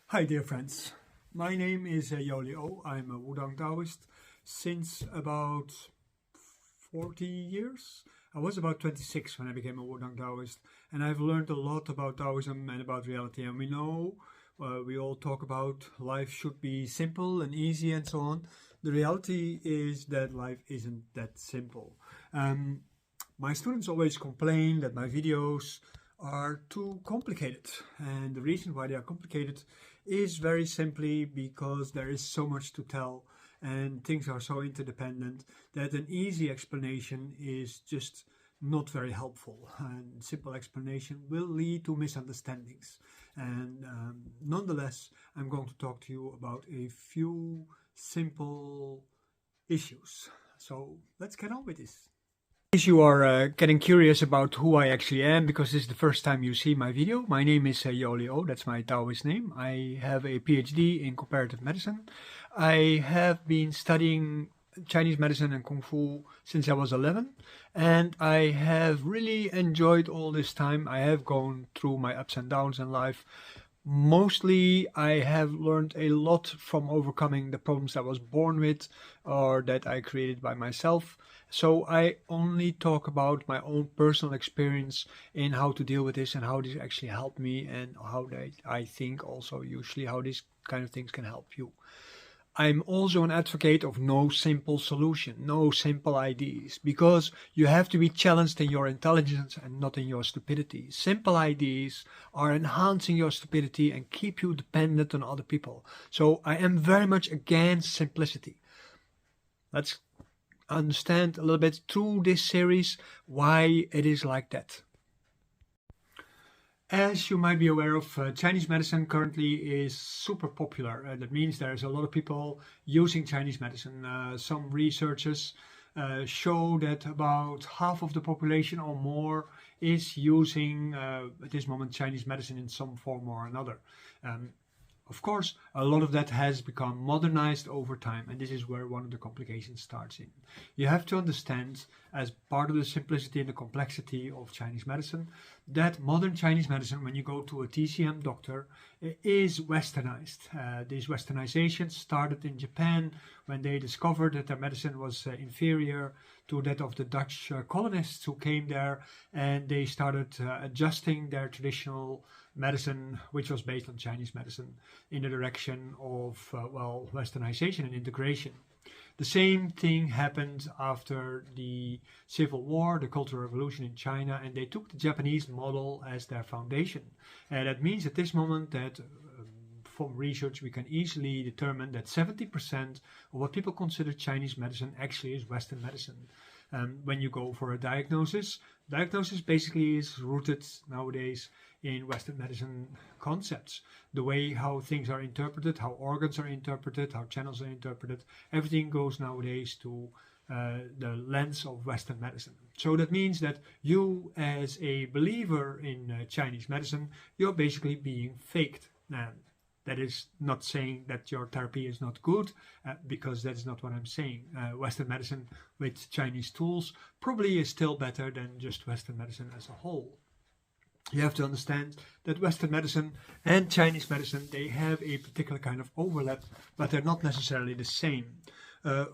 Hi dear friends, my name is Yoli O. I'm a Wudang Taoist since about 40 years. I was about 26 when I became a Wudang Taoist, and I've learned a lot about Taoism and about reality. And we know, we all talk about life should be simple and easy and so on. The reality is that life isn't that simple. My students always complain that my videos are too complicated, and the reason why they are complicated is very simply because there is so much to tell and things are so interdependent that an easy explanation is just not very helpful, and simple explanation will lead to misunderstandings. And nonetheless, I'm going to talk to you about a few simple issues. So let's get on with this. In case you are getting curious about who I actually am, because this is the first time you see my video, my name is Yoli O, that's my Taoist name. I have a PhD in comparative medicine. I have been studying Chinese medicine and Kung Fu since I was 11, and I have really enjoyed all this time. I have gone through my ups and downs in life. Mostly I have learned a lot from overcoming the problems I was born with or that I created by myself. So I only talk about my own personal experience in how to deal with this and how this actually helped me, and how I think also usually how these kind of things can help you. I'm also an advocate of no simple solution, no simple ideas, because you have to be challenged in your intelligence and not in your stupidity. Simple ideas are enhancing your stupidity and keep you dependent on other people. So I am very much against simplicity. Let's understand a little bit through this series why it is like that. As you might be aware of, Chinese medicine currently is super popular. That means there's a lot of people using Chinese medicine. Some researchers show that about half of the population or more is using, at this moment, Chinese medicine in some form or another. Of course, a lot of that has become modernized over time, and this is where one of the complications starts in. You have to understand, as part of the simplicity and the complexity of Chinese medicine, that modern Chinese medicine, when you go to a TCM doctor, is westernized. This westernization started in Japan when they discovered that their medicine was inferior to that of the Dutch colonists who came there, and they started adjusting their traditional medicine, which was based on Chinese medicine, in the direction of, westernization and integration. The same thing happened after the Civil War, the Cultural Revolution in China, and they took the Japanese model as their foundation. And that means at this moment that from research we can easily determine that 70% of what people consider Chinese medicine actually is Western medicine. When you go for a diagnosis basically is rooted nowadays in Western medicine concepts. The way how things are interpreted, how organs are interpreted, how channels are interpreted, everything goes nowadays to the lens of Western medicine. So that means that you, as a believer in Chinese medicine, you're basically being faked. That is not saying that your therapy is not good, because that's not what I'm saying. Western medicine with Chinese tools probably is still better than just Western medicine as a whole. You have to understand that Western medicine and Chinese medicine, they have a particular kind of overlap, but they're not necessarily the same.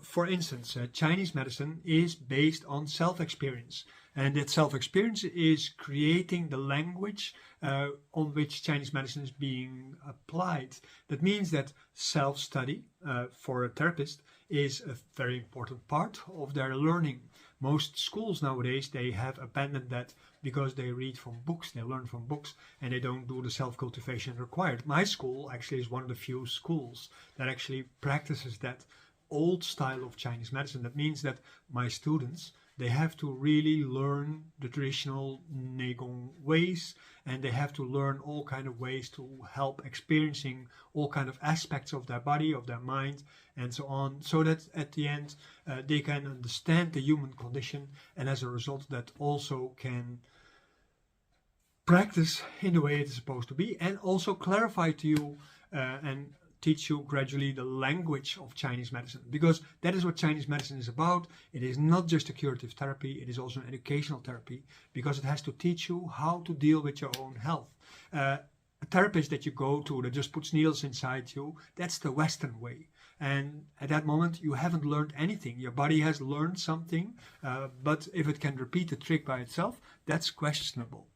For instance, Chinese medicine is based on self-experience, and that self-experience is creating the language on which Chinese medicine is being applied. That means that self-study for a therapist is a very important part of their learning. Most schools nowadays, they have abandoned that because they read from books, they learn from books, and they don't do the self-cultivation required. My school actually is one of the few schools that actually practices that old style of Chinese medicine. That means that my students, they have to really learn the traditional Neigong ways, and they have to learn all kind of ways to help experiencing all kind of aspects of their body, of their mind, and so on, so that at the end they can understand the human condition, and as a result that also can practice in the way it is supposed to be, and also clarify to you and teach you gradually the language of Chinese medicine, because that is what Chinese medicine is about. It is not just a curative therapy, it is also an educational therapy, because it has to teach you how to deal with your own health. a therapist that you go to that just puts needles inside you, that's the Western way. And at that moment, you haven't learned anything. Your body has learned something, but if it can repeat the trick by itself, that's questionable.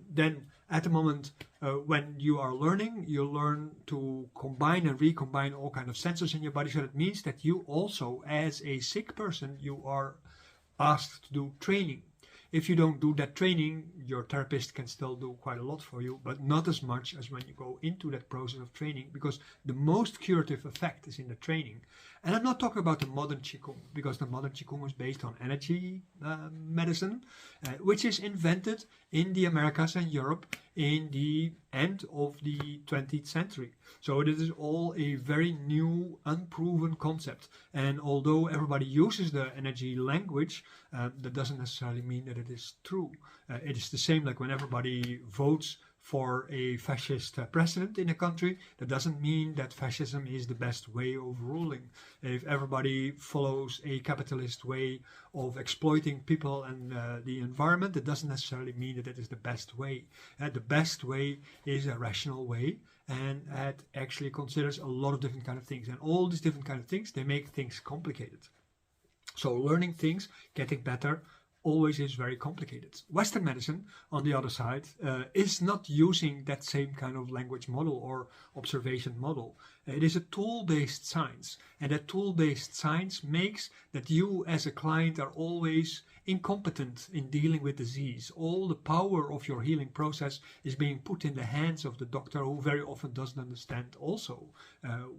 Then at the moment when you are learning, you learn to combine and recombine all kinds of sensors in your body. So that means that you also, as a sick person, you are asked to do training. If you don't do that training, your therapist can still do quite a lot for you, but not as much as when you go into that process of training, because the most curative effect is in the training. And I'm not talking about the modern Qigong, because the modern Qigong is based on energy medicine, which is invented in the Americas and Europe in the end of the 20th century. So it is all a very new, unproven concept. And although everybody uses the energy language, that doesn't necessarily mean that it is true. It is the same like when everybody votes for a fascist president in a country, that doesn't mean that fascism is the best way of ruling. If everybody follows a capitalist way of exploiting people and the environment, that doesn't necessarily mean that it is the best way. The best way is a rational way, and it actually considers a lot of different kind of things. And all these different kind of things, they make things complicated. So learning things, getting better, always is very complicated. Western medicine, on the other side, is not using that same kind of language model or observation model. It is a tool-based science, and that tool-based science makes that you as a client are always incompetent in dealing with disease. All the power of your healing process is being put in the hands of the doctor, who very often doesn't understand also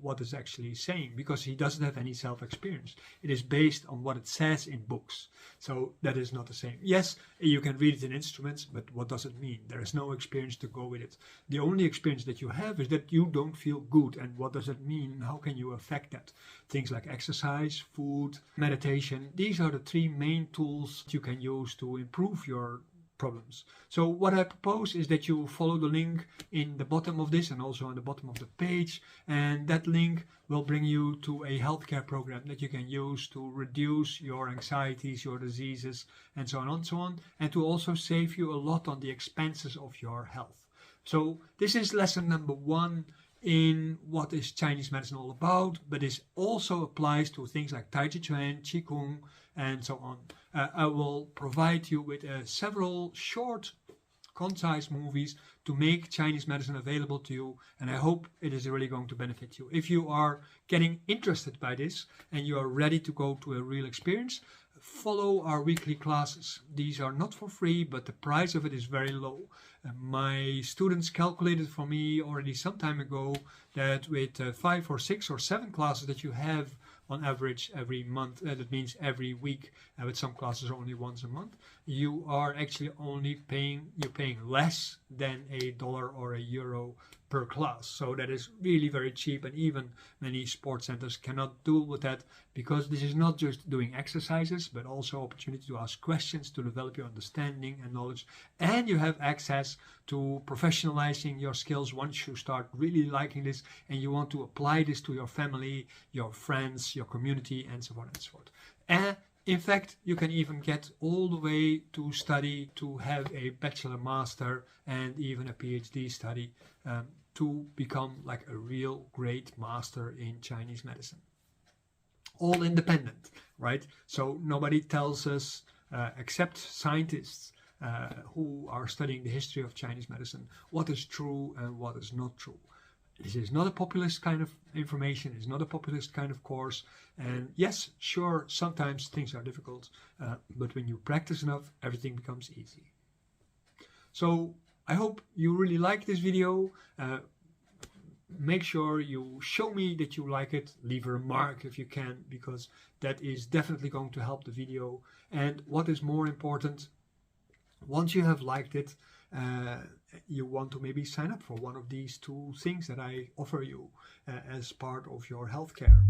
what is actually saying, because he doesn't have any self-experience. It is based on what it says in books. So that is not the same. Yes, you can read it in instruments, but what does it mean? There is no experience to go with it. The only experience that you have is that you don't feel good. And what does it mean? How can you affect that? Things like exercise, food, meditation. These are the three main tools you can use to improve your problems. So what I propose is that you follow the link in the bottom of this and also on the bottom of the page, and that link will bring you to a healthcare program that you can use to reduce your anxieties, your diseases, and so on and so on, and to also save you a lot on the expenses of your health. So this is lesson number 1 in what is Chinese medicine all about, but this also applies to things like Taijiquan, Qigong, and so on. I will provide you with several short, concise movies to make Chinese medicine available to you, and I hope it is really going to benefit you. If you are getting interested by this and you are ready to go to a real experience, follow our weekly classes. These are not for free, but the price of it is very low. My students calculated for me already some time ago that with 5 or 6 or 7 classes that you have on average every month, that means every week, with some classes only once a month, you are actually only paying less than $1 or €1 per class. So that is really very cheap, and even many sports centers cannot do with that, because this is not just doing exercises, but also opportunity to ask questions, to develop your understanding and knowledge, and you have access to professionalizing your skills once you start really liking this and you want to apply this to your family, your friends, your community, and so on and so forth. And in fact, you can even get all the way to study to have a bachelor, master, and even a PhD study to become like a real great master in Chinese medicine. All independent, right? So nobody tells us, except scientists who are studying the history of Chinese medicine, what is true and what is not true. This is not a populist kind of information, it's not a populist kind of course. And yes, sure, sometimes things are difficult, but when you practice enough, everything becomes easy. So I hope you really like this video. Make sure you show me that you like it. Leave a remark if you can, because that is definitely going to help the video. And what is more important, once you have liked it, you want to maybe sign up for one of these 2 things that I offer you as part of your healthcare.